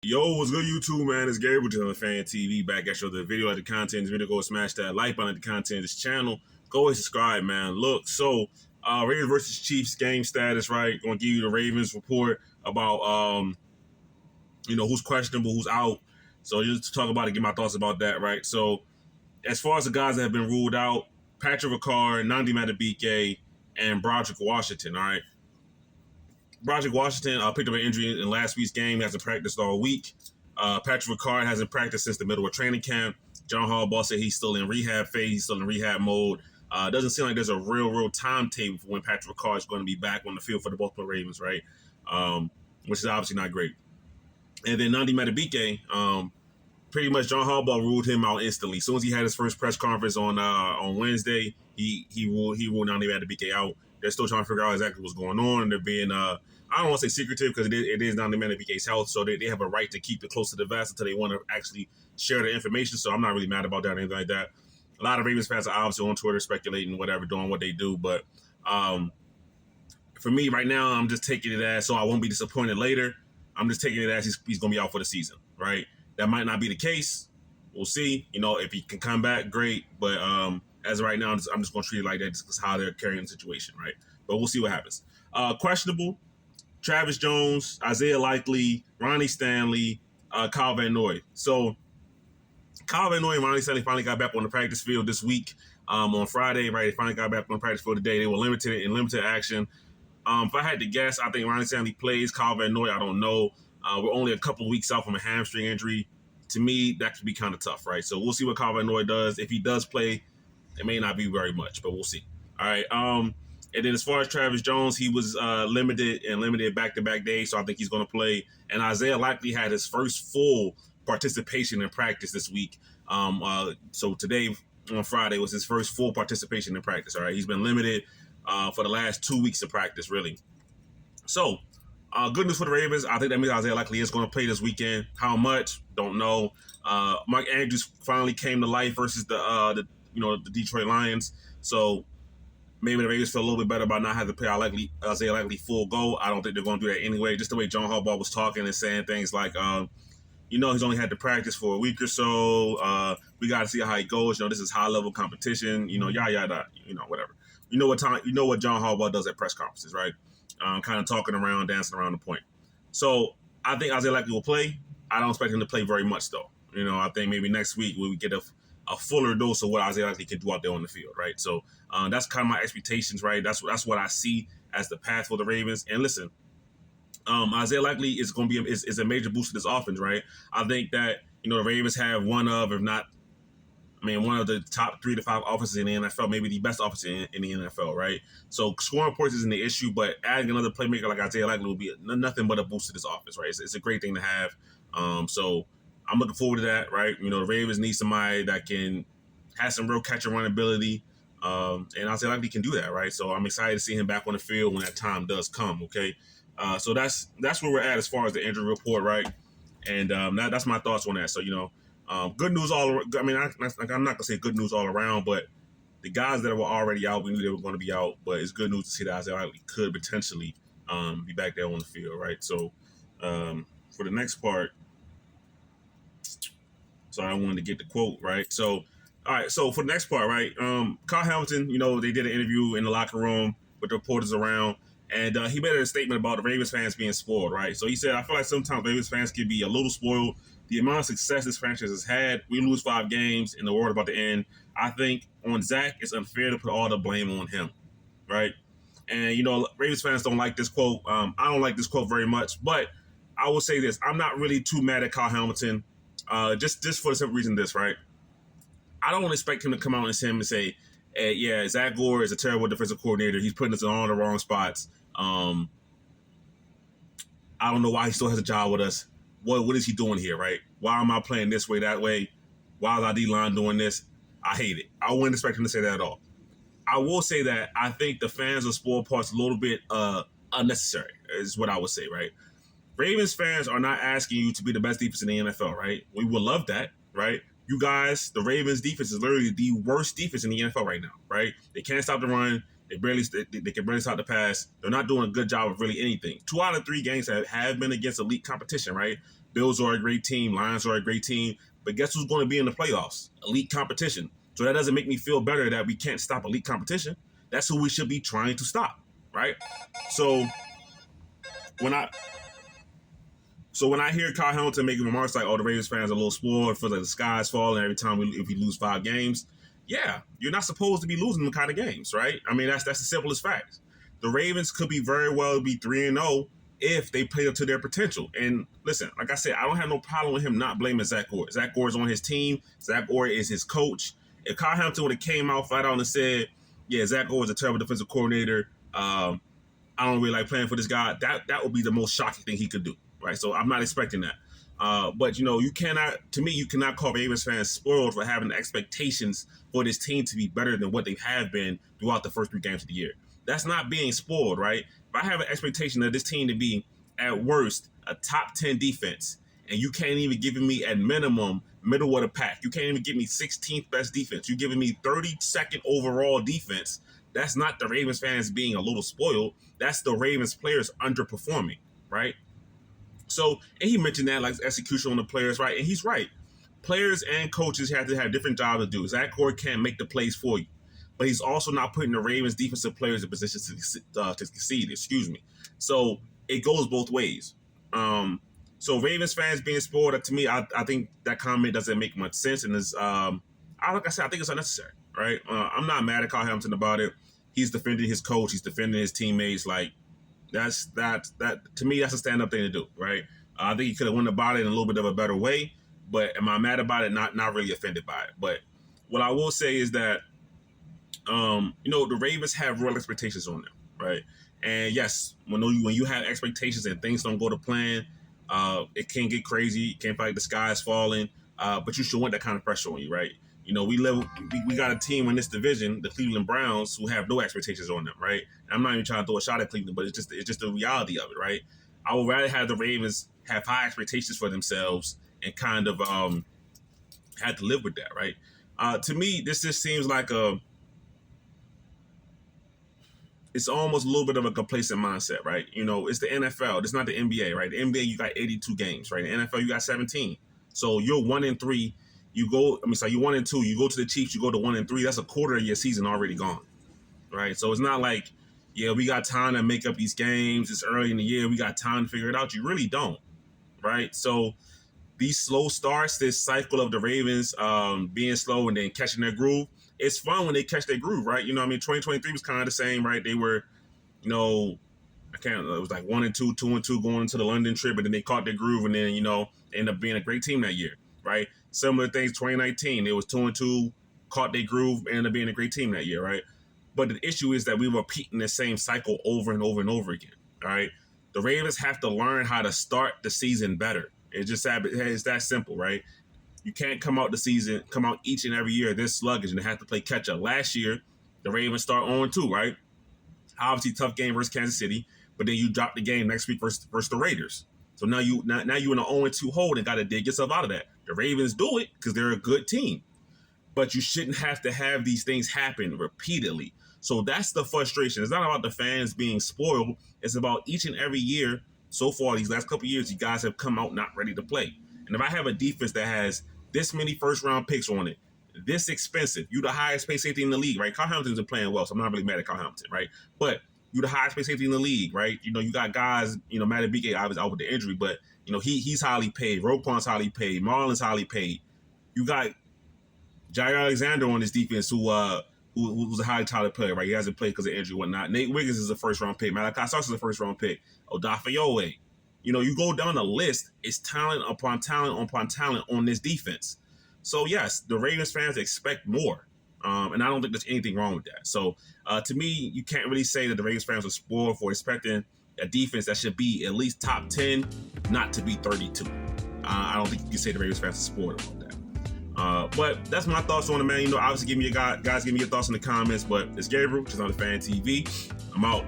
Yo, what's good, YouTube, man? It's Gabriel to Fan TV back at you. The video at the content. Video, go smash that like button at the content of this channel. Go and subscribe, man. Look, so Ravens versus Chiefs game status, right? Gonna give you the Ravens report about who's questionable, who's out. So just to talk about it, get my thoughts about that, right? So as far as the guys that have been ruled out, Patrick Ricard, Nandi Madubuike, and Broderick Washington, all right? Broderick Washington picked up an injury in last week's game. He hasn't practiced all week. Patrick Ricard hasn't practiced since the middle of training camp. John Harbaugh said he's still in rehab phase. He's still in rehab mode. Doesn't seem like there's a real timetable for when Patrick Ricard is going to be back on the field for the Baltimore Ravens, right? Which is obviously not great. And then Nandi Madubuike, pretty much John Harbaugh ruled him out instantly. As soon as he had his first press conference on Wednesday, he ruled Nandi Madubuike out. They're still trying to figure out exactly what's going on. They're being I don't want to say secretive because it is Nandi Madubuike's health, so they have a right to keep it close to the vest until they want to actually share the information. So I'm not really mad about that or anything like that. A lot of Ravens fans are obviously on Twitter speculating, whatever, doing what they do. But for me right now, I'm just taking it as so I won't be disappointed later. I'm just taking it as he's going to be out for the season, right? That might not be the case. We'll see. If he can come back, great. But as of right now, I'm just going to treat it like that just because how they're carrying the situation, right? But we'll see what happens. Questionable. Travis Jones, Isaiah Likely, Ronnie Stanley, Kyle Van Noy. So Kyle Van Noy and Ronnie Stanley finally got back on the practice field this week on Friday, right? They finally got back on the practice field today. They were limited action. If I had to guess, I think Ronnie Stanley plays. Kyle Van Noy, I don't know. We're only a couple of weeks out from a hamstring injury. To me, that could be kind of tough, right? So we'll see what Kyle Van Noy does. If he does play, it may not be very much, but we'll see. All right. And then as far as Travis Jones, he was limited back-to-back days, so I think he's going to play. And Isaiah Likely had his first full participation in practice this week. So today, on Friday, was his first full participation in practice, all right? He's been limited for the last 2 weeks of practice, really. So, good news for the Ravens. I think that means Isaiah Likely is going to play this weekend. How much? Don't know. Mike Andrews finally came to life versus the Detroit Lions. So maybe the Ravens feel a little bit better about not having to play Isaiah Likely full go. I don't think they're going to do that anyway. Just the way John Harbaugh was talking and saying things like, he's only had to practice for a week or so. We got to see how he goes. This is high level competition. Yada. Whatever. You know what John Harbaugh does at press conferences, right? Kind of talking around, dancing around the point. So I think Isaiah Likely will play. I don't expect him to play very much though. I think maybe next week we get a fuller dose of what Isaiah Likely can do out there on the field, right? So that's kind of my expectations, right? That's what I see as the path for the Ravens. And listen, Isaiah Likely is going to be is a major boost to this offense, right? I think that the Ravens have one of the top 3 to 5 offenses in the NFL, maybe the best offense in the NFL, right? So scoring points isn't the issue, but adding another playmaker like Isaiah Likely will be nothing but a boost to this offense, right? It's a great thing to have. So I'm looking forward to that, right? The Ravens need somebody that can have some real catch and run ability, and Isaiah Likely can do that, right? So I'm excited to see him back on the field when that time does come, okay? So that's where we're at as far as the injury report, right? And that's my thoughts on that. So good news all around. I'm not gonna say good news all around, but the guys that were already out, we knew they were going to be out. But it's good news to see that Isaiah Likely could potentially be back there on the field, right? So for the next part. So I wanted to get the quote, right? So, all right. So for the next part, right? Kyle Hamilton, they did an interview in the locker room with the reporters around, and he made a statement about the Ravens fans being spoiled, right? So he said, I feel like sometimes Ravens fans can be a little spoiled. The amount of success this franchise has had, we lose 5 games and the world about to end. I think on Zach, it's unfair to put all the blame on him, right? And, Ravens fans don't like this quote. I don't like this quote very much, but I will say this. I'm not really too mad at Kyle Hamilton. Just for the simple reason this, right? I don't expect him to come out and say, hey, yeah, Zach Gore is a terrible defensive coordinator. He's putting us in all the wrong spots. I don't know why he still has a job with us. What is he doing here, right? Why am I playing this way, that way? Why is our D-line doing this? I hate it. I wouldn't expect him to say that at all. I will say that I think the fans of spoiled parts a little bit unnecessary, is what I would say, right? Ravens fans are not asking you to be the best defense in the NFL, right? We would love that, right? You guys, the Ravens defense is literally the worst defense in the NFL right now, right? They can't stop the run. They can barely stop the pass. They're not doing a good job of really anything. 2 out of 3 games have been against elite competition, right? Bills are a great team. Lions are a great team. But guess who's going to be in the playoffs? Elite competition. So that doesn't make me feel better that we can't stop elite competition. That's who we should be trying to stop, right? So when I hear Kyle Hamilton making remarks like, "Oh, the Ravens fans are a little spoiled, feels like the sky's falling every time if we lose 5 games," yeah, you're not supposed to be losing them kind of games, right? I mean, that's the simplest fact. The Ravens could be very well be 3-0 if they play up to their potential. And listen, like I said, I don't have no problem with him not blaming Zach Gore. Zach Gore is on his team. Zach Gore is his coach. If Kyle Hamilton would have came out flat out and said, "Yeah, Zach Gore is a terrible defensive coordinator. I don't really like playing for this guy," that would be the most shocking thing he could do, right? So I'm not expecting that. But you cannot call Ravens fans spoiled for having expectations for this team to be better than what they have been throughout the first 3 games of the year. That's not being spoiled, right? If I have an expectation of this team to be, at worst, a top 10 defense, and you can't even give me at minimum middle of the pack, you can't even give me 16th best defense, you're giving me 32nd overall defense, that's not the Ravens fans being a little spoiled. That's the Ravens players underperforming, right? So, and he mentioned that like execution on the players, right? And he's right. Players and coaches have to have different jobs to do. Zach Gore can't make the plays for you, but he's also not putting the Ravens defensive players in positions to succeed. Excuse me. So it goes both ways. So Ravens fans being spoiled, to me, I think that comment doesn't make much sense, and is like I said, I think it's unnecessary, right? I'm not mad at Kyle Hamilton about it. He's defending his coach. He's defending his teammates. Like that to me, that's a stand-up thing to do, right? I think he could have went about it in a little bit of a better way. But am I mad about it? Not really offended by it. But what I will say is that, the Ravens have real expectations on them, right? And yes, when you have expectations and things don't go to plan, it can get crazy. It can feel like the sky is falling. But you should want that kind of pressure on you, right? We got a team in this division, the Cleveland Browns, who have no expectations on them, right? And I'm not even trying to throw a shot at Cleveland, but it's just the reality of it, right? I would rather have the Ravens have high expectations for themselves and kind of had to live with that, right? To me, this just seems like it's almost a little bit of a complacent mindset, right? It's the NFL. It's not the NBA, right? The NBA, you got 82 games, right? The NFL, you got 17. So you're 1-3. You're 1-2. You go to the Chiefs, you go to 1-3. That's a quarter of your season already gone, right? So it's not like, yeah, we got time to make up these games. It's early in the year. We got time to figure it out. You really don't, right? So these slow starts, this cycle of the Ravens being slow and then catching their groove, it's fun when they catch their groove, right? 2023 was kind of the same, right? They were, it was like 1-2, 2-2 going into the London trip, and then they caught their groove, and then, ended up being a great team that year, right? Similar things, 2019, it was 2-2, caught their groove, ended up being a great team that year, right? But the issue is that we were repeating the same cycle over and over and over again, all right? The Ravens have to learn how to start the season better. It's that simple, right? You can't come out each and every year this sluggish and have to play catch up. Last year, the Ravens start 0-2, right? Obviously, tough game versus Kansas City, but then you drop the game next week versus the Raiders. So now you in an 0-2 hole and got to dig yourself out of that. The Ravens do it because they're a good team, but you shouldn't have to have these things happen repeatedly. So that's the frustration. It's not about the fans being spoiled. It's about each and every year. So far, these last couple of years, you guys have come out not ready to play. And if I have a defense that has this many first-round picks on it, this expensive, you the highest paid safety in the league, right? Kyle Hamilton's been playing well, so I'm not really mad at Kyle Hamilton, right? But you the highest paid safety in the league, right? You got guys, Matt Abike, obviously out with the injury, but, he's highly paid. Roquan's highly paid. Marlon's highly paid. You got Jair Alexander on this defense who's a highly talented player, right? He hasn't played because of injury and whatnot. Nate Wiggins is a first-round pick. Malachi Starks is a first-round pick. Odafe. You go down the list, it's talent upon talent upon talent on this defense. So, yes, the Ravens fans expect more. And I don't think there's anything wrong with that. So, to me, you can't really say that the Ravens fans are spoiled for expecting a defense that should be at least top 10, not to be 32. I don't think you can say the Ravens fans are spoiled about that. But that's my thoughts on it, man. Obviously, guys give me your thoughts in the comments. But it's Gabriel, which is on the Fan TV. I'm out.